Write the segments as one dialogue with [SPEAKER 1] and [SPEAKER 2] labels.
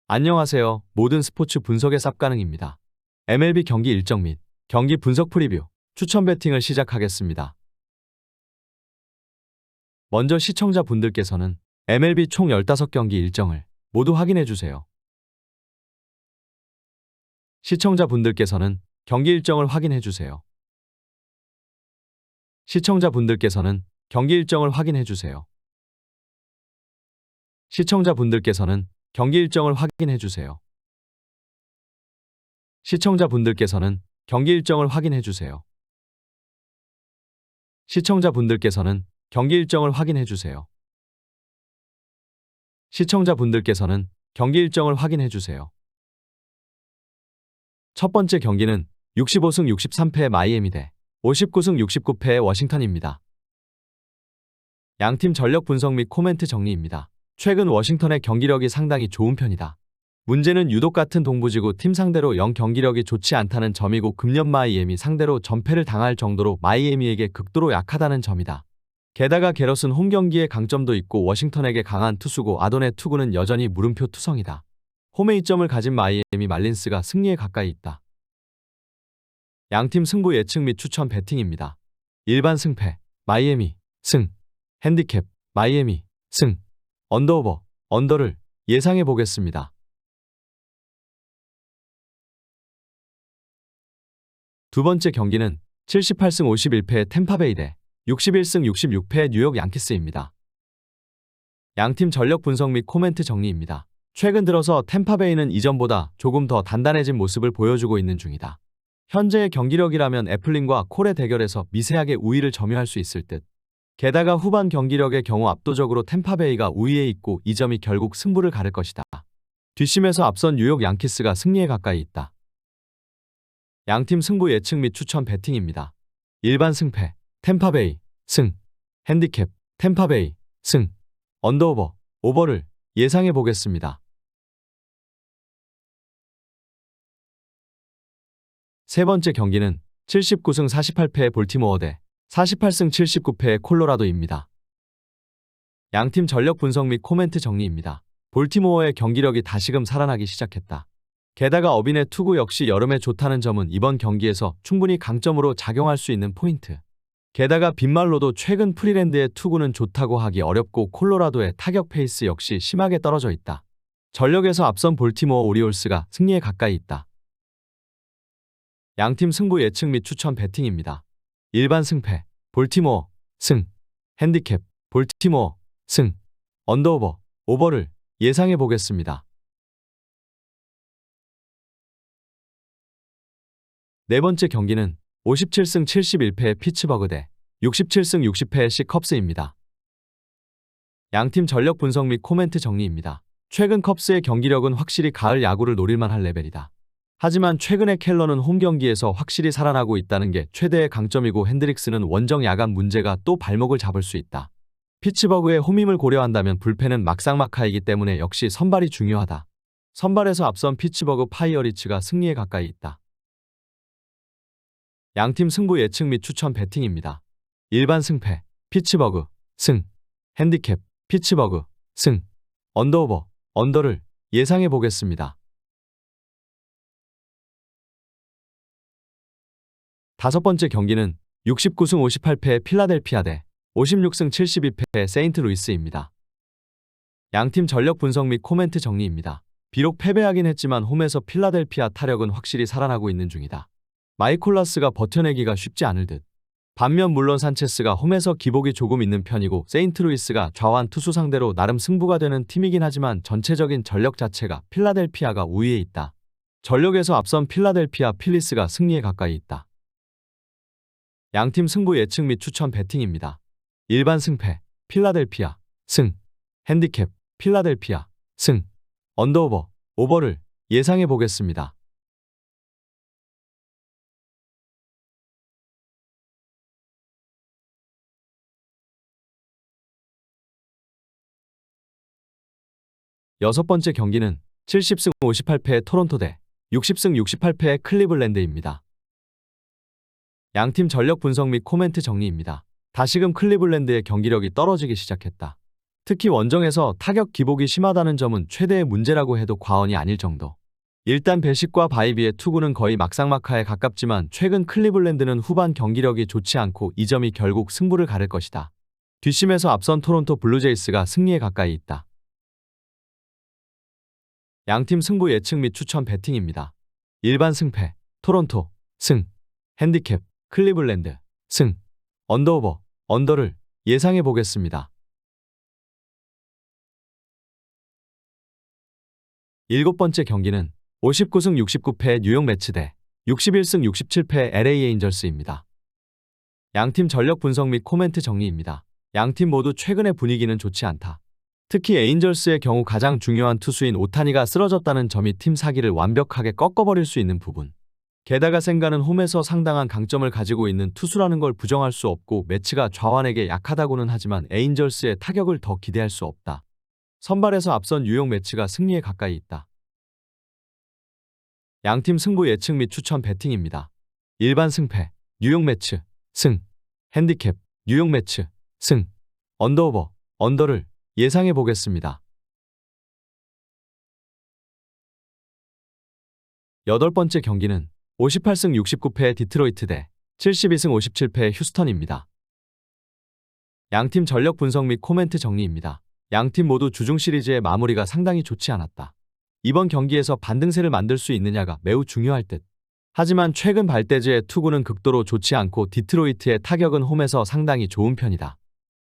[SPEAKER 1] 안녕하세요. 모든 스포츠 분석의 쌉가능입니다. MLB 경기 일정 및 경기 분석 프리뷰, 추천 배팅을 시작하겠습니다. 먼저 시청자분들께서는 MLB 총 15경기 일정을 모두 확인해주세요. 시청자분들께서는 경기 일정을 확인해주세요. 시청자분들께서는 경기 일정을 확인해주세요. 시청자분들께서는 경기 일정을 확인해주세요. 시청자분들께서는 경기 일정을 확인해주세요. 시청자분들께서는 경기 일정을 확인해주세요. 시청자분들께서는 경기 일정을 확인해주세요. 첫 번째 경기는 65승 63패의 마이애미 대 59승 69패의 워싱턴입니다. 양팀 전력 분석 및 코멘트 정리입니다. 최근 워싱턴의 경기력이 상당히 좋은 편이다. 문제는 유독 같은 동부지구 팀 상대로 영 경기력이 좋지 않다는 점이고 금년 마이애미 상대로 전패를 당할 정도로 마이애미에게 극도로 약하다는 점이다. 게다가 게럿은 홈 경기에 강점도 있고 워싱턴에게 강한 투수고 아돈의 투구는 여전히 물음표 투성이다. 홈에 이점을 가진 마이애미 말린스가 승리에 가까이 있다. 양팀 승부 예측 및 추천 배팅입니다. 일반 승패, 마이애미, 승, 핸디캡, 마이애미, 승, 언더오버, 언더를 예상해 보겠습니다. 두 번째 경기는 78승 51패의 템파베이 대 61승 66패의 뉴욕 양키스입니다. 양팀 전력 분석 및 코멘트 정리입니다. 최근 들어서 템파베이는 이전보다 조금 더 단단해진 모습을 보여주고 있는 중이다. 현재의 경기력이라면 애플린과 콜의 대결에서 미세하게 우위를 점유할 수 있을 듯. 게다가 후반 경기력의 경우 압도적으로 템파베이가 우위에 있고 이 점이 결국 승부를 가를 것이다. 뒷심에서 앞선 뉴욕 양키스가 승리에 가까이 있다. 양팀 승부 예측 및 추천 배팅입니다. 일반 승패, 템파베이, 승, 핸디캡, 템파베이, 승, 언더오버, 오버를 예상해 보겠습니다. 세 번째 경기는 79승 48패의 볼티모어 대 48승 79패의 콜로라도입니다. 양팀 전력 분석 및 코멘트 정리입니다. 볼티모어의 경기력이 다시금 살아나기 시작했다. 게다가 어빈의 투구 역시 여름에 좋다는 점은 이번 경기에서 충분히 강점으로 작용할 수 있는 포인트. 게다가 빈말로도 최근 프리랜드의 투구는 좋다고 하기 어렵고 콜로라도의 타격 페이스 역시 심하게 떨어져 있다. 전력에서 앞선 볼티모어 오리올스가 승리에 가까이 있다. 양팀 승부 예측 및 추천 배팅입니다. 일반 승패, 볼티모어, 승, 핸디캡, 볼티모어, 승, 언더오버, 오버를 예상해 보겠습니다. 네 번째 경기는 57승 71패의 피츠버그 대 67승 60패의 시컵스입니다. 양팀 전력 분석 및 코멘트 정리입니다. 최근 컵스의 경기력은 확실히 가을 야구를 노릴만 할 레벨이다. 하지만 최근의 켈러는 홈 경기에서 확실히 살아나고 있다는 게 최대의 강점이고 핸드릭스는 원정 야간 문제가 또 발목을 잡을 수 있다. 피츠버그의 홈임을 고려한다면 불펜은 막상막하이기 때문에 역시 선발이 중요하다. 선발에서 앞선 피츠버그 파이어리츠가 승리에 가까이 있다. 양팀 승부 예측 및 추천 배팅입니다. 일반 승패, 피츠버그, 승, 핸디캡, 피츠버그, 승, 언더오버, 언더를 예상해 보겠습니다. 다섯 번째 경기는 69승 58패의 필라델피아 대 56승 72패의 세인트루이스입니다. 양팀 전력 분석 및 코멘트 정리입니다. 비록 패배하긴 했지만 홈에서 필라델피아 타력은 확실히 살아나고 있는 중이다. 마이콜라스가 버텨내기가 쉽지 않을 듯. 반면 물론 산체스가 홈에서 기복이 조금 있는 편이고 세인트루이스가 좌완 투수 상대로 나름 승부가 되는 팀이긴 하지만 전체적인 전력 자체가 필라델피아가 우위에 있다. 전력에서 앞선 필라델피아 필리스가 승리에 가까이 있다. 양팀 승부 예측 및 추천 배팅입니다. 일반 승패, 필라델피아, 승, 핸디캡, 필라델피아, 승, 언더오버, 오버를 예상해 보겠습니다. 여섯 번째 경기는 70승 58패의 토론토 대 60승 68패의 클리블랜드입니다. 양팀 전력 분석 및 코멘트 정리입니다. 다시금 클리블랜드의 경기력이 떨어지기 시작했다. 특히 원정에서 타격 기복이 심하다는 점은 최대의 문제라고 해도 과언이 아닐 정도. 일단 벨식과 바이비의 투구는 거의 막상막하에 가깝지만 최근 클리블랜드는 후반 경기력이 좋지 않고 이 점이 결국 승부를 가를 것이다. 뒷심에서 앞선 토론토 블루제이스가 승리에 가까이 있다. 양팀 승부 예측 및 추천 배팅입니다. 일반 승패, 토론토, 승, 핸디캡, 클리블랜드, 승, 언더오버, 언더를 예상해 보겠습니다. 7번째 경기는 59승 69패 뉴욕 매츠 대 61승 67패 LA 에인절스입니다. 양팀 전력 분석 및 코멘트 정리입니다. 양팀 모두 최근의 분위기는 좋지 않다. 특히 에인절스의 경우 가장 중요한 투수인 오타니가 쓰러졌다는 점이 팀 사기를 완벽하게 꺾어버릴 수 있는 부분. 게다가 생가는 홈에서 상당한 강점을 가지고 있는 투수라는 걸 부정할 수 없고 매츠가 좌완에게 약하다고는 하지만 에인절스의 타격을 더 기대할 수 없다. 선발에서 앞선 뉴욕 매츠가 승리에 가까이 있다. 양팀 승부 예측 및 추천 배팅입니다. 일반 승패, 뉴욕 매츠, 승, 핸디캡, 뉴욕 매츠, 승, 언더오버, 언더를 예상해 보겠습니다. 8번째 경기는 58승 69패 디트로이트 대 72승 57패 휴스턴입니다. 양팀 전력 분석 및 코멘트 정리입니다. 양팀 모두 주중 시리즈의 마무리가 상당히 좋지 않았다. 이번 경기에서 반등세를 만들 수 있느냐가 매우 중요할 듯. 하지만 최근 발대즈의 투구는 극도로 좋지 않고 디트로이트의 타격은 홈에서 상당히 좋은 편이다.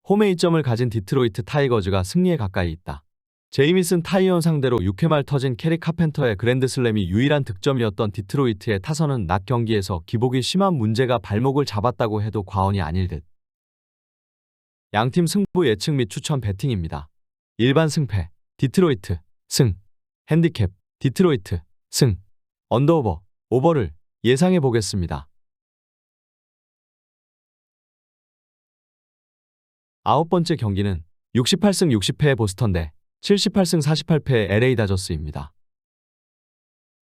[SPEAKER 1] 홈에 이점을 가진 디트로이트 타이거즈가 승리에 가까이 있다. 제이미슨 타이언 상대로 6회 말 터진 캐리 카펜터의 그랜드슬램이 유일한 득점이었던 디트로이트의 타선은 낮 경기에서 기복이 심한 문제가 발목을 잡았다고 해도 과언이 아닐 듯. 양팀 승부 예측 및 추천 배팅입니다. 일반 승패, 디트로이트, 승, 핸디캡, 디트로이트, 승, 언더오버, 오버를 예상해 보겠습니다. 9번째 경기는 68승 60패의 보스턴 대 78승 48패의 LA 다저스입니다.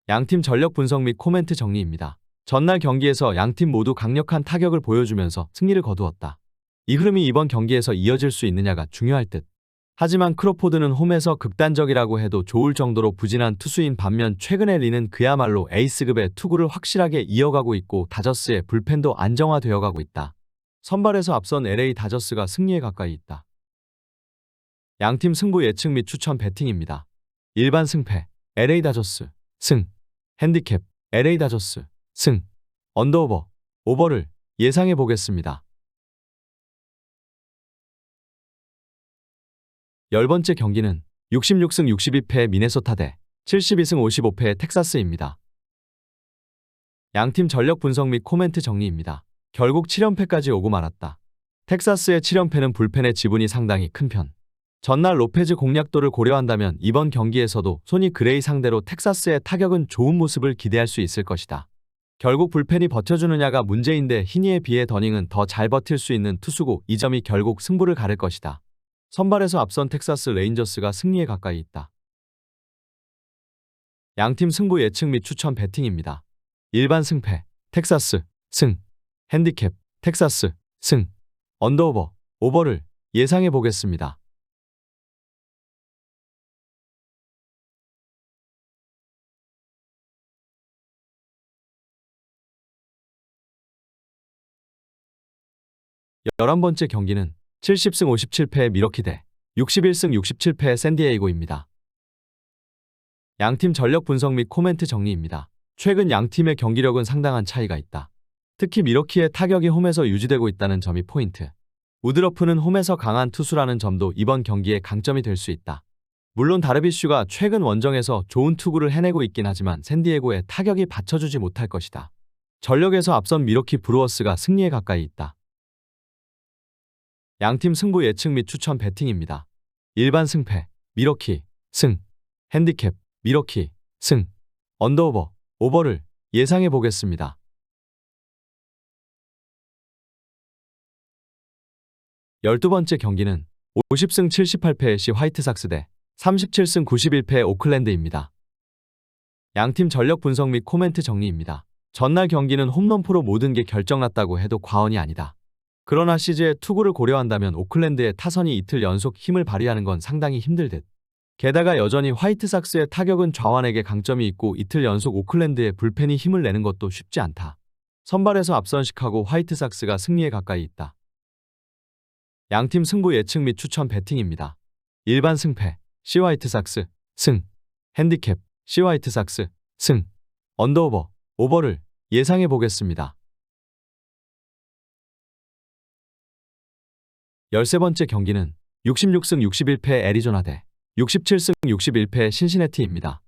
[SPEAKER 1] 양팀 전력 분석 및 코멘트 정리입니다. 전날 경기에서 양팀 모두 강력한 타격을 보여주면서 승리를 거두었다. 이 흐름이 이번 경기에서 이어질 수 있느냐가 중요할 듯. 하지만 크로포드는 홈에서 극단적이라고 해도 좋을 정도로 부진한 투수인 반면 최근의 리는 그야말로 에이스급의 투구를 확실하게 이어가고 있고 다저스의 불펜도 안정화되어 가고 있다. 선발에서 앞선 LA 다저스가 승리에 가까이 있다. 양팀 승부 예측 및 추천 배팅입니다. 일반 승패, LA 다저스, 승, 핸디캡, LA 다저스, 승, 언더오버, 오버를 예상해 보겠습니다. 10번째 경기는 66승 62패의 미네소타 대 72승 55패의 텍사스입니다. 양팀 전력 분석 및 코멘트 정리입니다. 결국 7연패까지 오고 말았다. 텍사스의 7연패는 불펜의 지분이 상당히 큰 편. 전날 로페즈 공략도를 고려한다면 이번 경기에서도 소니 그레이 상대로 텍사스의 타격은 좋은 모습을 기대할 수 있을 것이다. 결국 불펜이 버텨주느냐가 문제인데 히니에 비해 더닝은 더 잘 버틸 수 있는 투수고 이 점이 결국 승부를 가를 것이다. 선발에서 앞선 텍사스 레인저스가 승리에 가까이 있다. 양팀 승부 예측 및 추천 배팅입니다. 일반 승패, 텍사스, 승, 핸디캡, 텍사스, 승, 언더오버, 오버를 예상해 보겠습니다. 11번째 경기는 70승 57패의 미러키 대 61승 67패의 샌디에이고입니다. 양팀 전력 분석 및 코멘트 정리입니다. 최근 양팀의 경기력은 상당한 차이가 있다. 특히 미러키의 타격이 홈에서 유지되고 있다는 점이 포인트. 우드러프는 홈에서 강한 투수라는 점도 이번 경기의 강점이 될 수 있다. 물론 다르비슈가 최근 원정에서 좋은 투구를 해내고 있긴 하지만 샌디에고의 타격이 받쳐주지 못할 것이다. 전력에서 앞선 미러키 브루어스가 승리에 가까이 있다. 양팀 승부 예측 및 추천 배팅입니다. 일반 승패, 미러키, 승, 핸디캡, 미러키, 승, 언더오버, 오버를 예상해 보겠습니다. 12번째 경기는 50승 78패의 시 화이트삭스 대 37승 91패의 오클랜드입니다. 양팀 전력 분석 및 코멘트 정리입니다. 전날 경기는 홈런포로 모든 게 결정났다고 해도 과언이 아니다. 그러나 시즈의 투구를 고려한다면 오클랜드의 타선이 이틀 연속 힘을 발휘하는 건 상당히 힘들 듯. 게다가 여전히 화이트삭스의 타격은 좌완에게 강점이 있고 이틀 연속 오클랜드의 불펜이 힘을 내는 것도 쉽지 않다. 선발에서 앞선 시카고 화이트삭스가 승리에 가까이 있다. 양팀 승부 예측 및 추천 배팅입니다. 일반 승패 C 화이트삭스 승, 핸디캡 C 화이트삭스 승, 언더오버 오버를 예상해 보겠습니다. 13번째 경기는 66승 61패 애리조나 대 67승 61패 신시내티입니다.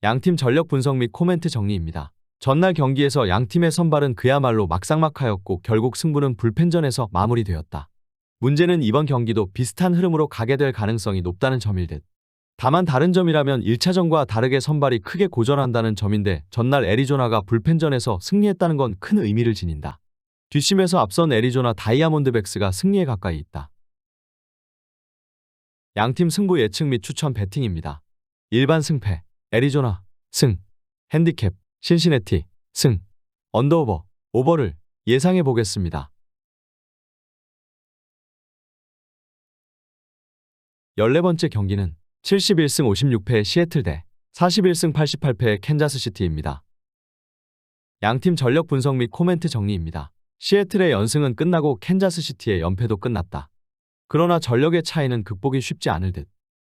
[SPEAKER 1] 양팀 전력 분석 및 코멘트 정리입니다. 전날 경기에서 양팀의 선발은 그야말로 막상막하였고 결국 승부는 불펜전에서 마무리되었다. 문제는 이번 경기도 비슷한 흐름으로 가게 될 가능성이 높다는 점일 듯. 다만 다른 점이라면 1차전과 다르게 선발이 크게 고전한다는 점인데 전날 애리조나가 불펜전에서 승리했다는 건 큰 의미를 지닌다. 뒷심에서 앞선 애리조나 다이아몬드백스가 승리에 가까이 있다. 양팀 승부 예측 및 추천 배팅입니다. 일반 승패 애리조나 승, 핸디캡 신시내티 승, 언더오버 오버를 예상해 보겠습니다. 14번째 경기는 71승 56패의 시애틀 대 41승 88패의 캔자스시티입니다. 양팀 전력 분석 및 코멘트 정리입니다. 시애틀의 연승은 끝나고 캔자스시티의 연패도 끝났다. 그러나 전력의 차이는 극복이 쉽지 않을 듯.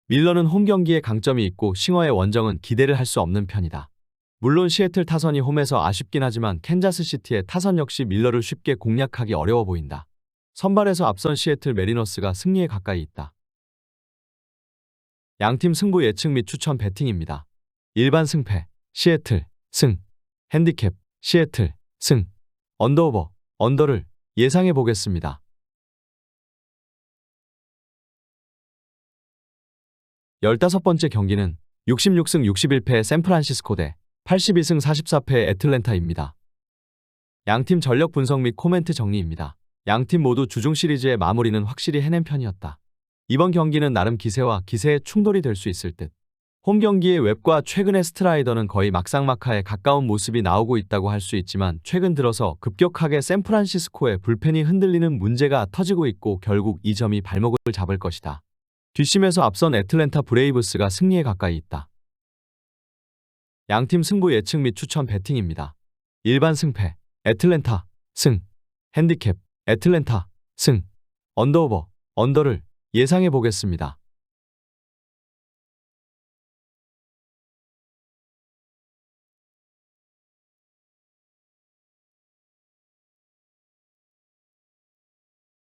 [SPEAKER 1] 밀러는 홈 경기에 강점이 있고 싱어의 원정은 기대를 할 수 없는 편이다. 물론 시애틀 타선이 홈에서 아쉽긴 하지만 캔자스시티의 타선 역시 밀러를 쉽게 공략하기 어려워 보인다. 선발에서 앞선 시애틀 메리너스가 승리에 가까이 있다. 양팀 승부 예측 및 추천 배팅입니다. 일반 승패 시애틀 승, 핸디캡 시애틀 승, 언더오버 언더를 예상해 보겠습니다. 15번째 경기는 66승 61패의 샌프란시스코 대 82승 44패의 애틀랜타입니다. 양팀 전력 분석 및 코멘트 정리입니다. 양팀 모두 주중 시리즈의 마무리는 확실히 해낸 편이었다. 이번 경기는 나름 기세와 기세의 충돌이 될 수 있을 듯. 홈 경기의 웹과 최근의 스트라이더는 거의 막상막하에 가까운 모습이 나오고 있다고 할 수 있지만 최근 들어서 급격하게 샌프란시스코의 불펜이 흔들리는 문제가 터지고 있고 결국 이 점이 발목을 잡을 것이다. 뒷심에서 앞선 애틀랜타 브레이브스가 승리에 가까이 있다. 양팀 승부 예측 및 추천 배팅입니다. 일반 승패 애틀랜타 승, 핸디캡 애틀랜타 승, 언더오버 언더를 예상해 보겠습니다.